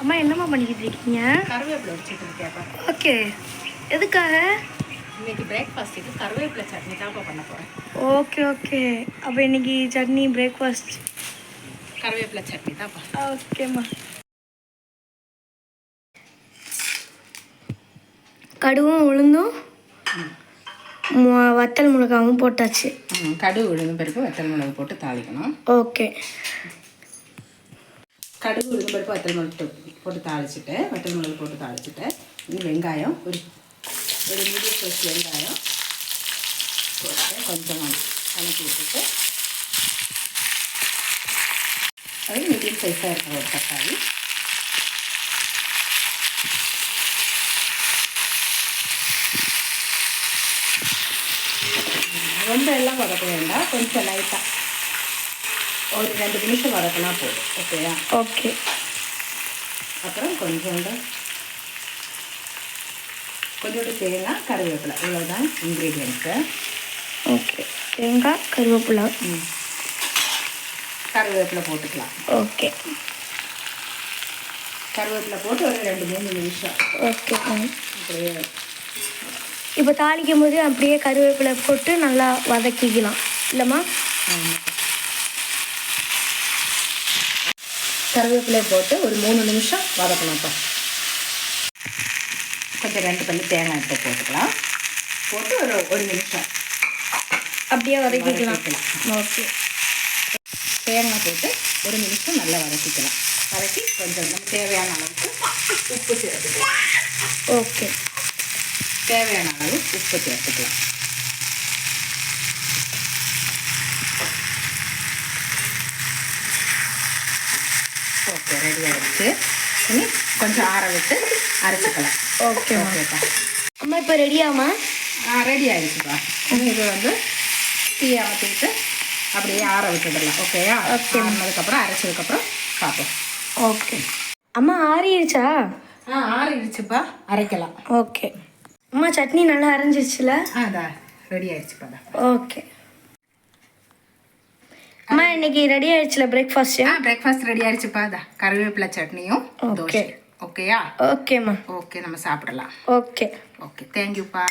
அம்மா என்னம்மா பண்ணிக்கிட்டு இருக்கீங்க? கருவேப்பிலை வச்சுட்டு இருக்கேன். ஓகே, எதுக்காக? இன்னைக்கு பிரேக்ஃபாஸ்ட்டுக்கு கருவேப்பிலை சட்னி தான் பண்ண போகிறேன். ஓகே ஓகே, அப்போ இன்னைக்கு சட்னி பிரேக்ஃபாஸ்ட் கருவேப்பிலை சட்னி தான். ஓகேம்மா. கடுவும் உளுந்தும் வத்தல் மிளகாவும் போட்டாச்சு. கடுகு உளுந்து பருப்பு வத்தல் மிளகு போட்டு தாளிக்கணும். ஓகே, கடுகு உளுந்து பருப்பு வத்தல் மிளகு போட்டு தாளிச்சுட்டு வத்தல் மிளகு போட்டு தாளிச்சுட்டு இன்னும் வெங்காயம் ஒரு மீடியம் சைஸ் வெங்காயம் போட்டு கொஞ்சம் கலக்கி விட்டுட்டு அது மீடியம் சைஸாக இருக்கிற ஒரு தக்காளி ரொம்ப எல்லாம் வதக்க வேண்டாம், கொஞ்சம் லைட்டாக ஒரு 2 நிமிஷம் வதக்கினா போதும். ஓகேயா? ஓகே. அப்புறம் கொஞ்சோண்டு தேங்காய் கருவேப்பிலை, இவ்வளோதான் இன்க்ரீடியன்ஸு. ஓகே, தேங்காய் கருவேப்பிலை. கருவேப்பிலை போட்டுக்கலாம். ஓகே, கருவேப்பிலை போட்டு ஒரு 2-3 நிமிஷம். ஓகே. அப்படியே இப்போ தாளிக்கும் போது அப்படியே கருவேப்பிலை போட்டு நல்லா வதக்கிக்கலாம் இல்லைம்மா? கருவேப்பிலை போட்டு ஒரு 3 நிமிஷம் வதக்கணும்ப்பா. கொஞ்சம் 2 பல்லு தேங்காய் இப்போ போட்டுக்கலாம். போட்டு ஒரு நிமிஷம் அப்படியே வதக்கிக்கலாம். ஓகே, தேங்காய் போட்டு 1 நிமிஷம் நல்லா வதக்கிக்கலாம். வதக்கி கொஞ்சம் நம்ம தேவையான அளவுக்கு உப்பு சேர்த்துக்கலாம். ஓகே, தேவையான அளவு உப்பு சேர்த்துக்கலாம். ஓகே, ரெடி ஆகிடுச்சு. இனி கொஞ்சம் ஆற விட்டு அரைச்சிக்கலாம். ஓகே ஓகேப்பா. அம்மா இப்போ ரெடியாம்மா? ரெடி ஆகிடுச்சுப்பா. இது டீ அமர்த்திட்டு அப்படியே ஆற விட்டுடலாம். ஓகேயா? ஓகே, ஆறினதுக்கப்புறம் அரைச்சதுக்கப்புறம் பார்ப்போம். ஓகே. அம்மா ஆறிடுச்சா? ஆறிடுச்சுப்பா, அரைக்கலாம். ஓகே அம்மா, சட்னி நல்லா அரைஞ்சிருச்சுல? அதான் ரெடி ஆயிடுச்சுப்பா. ஓகே அம்மா, இன்னைக்கு ரெடி ஆயிடுச்சுல பிரேக்ஃபாஸ்ட்? Breakfast ready ஆயிடுச்சுப்பா. அதான் கருவேப்பிலை சட்னியும் தோசை. ஓகேயா? ஓகேம்மா. ஓகே, நம்ம சாப்பிடலாம். ஓகே ஓகே, தேங்க்யூப்பா.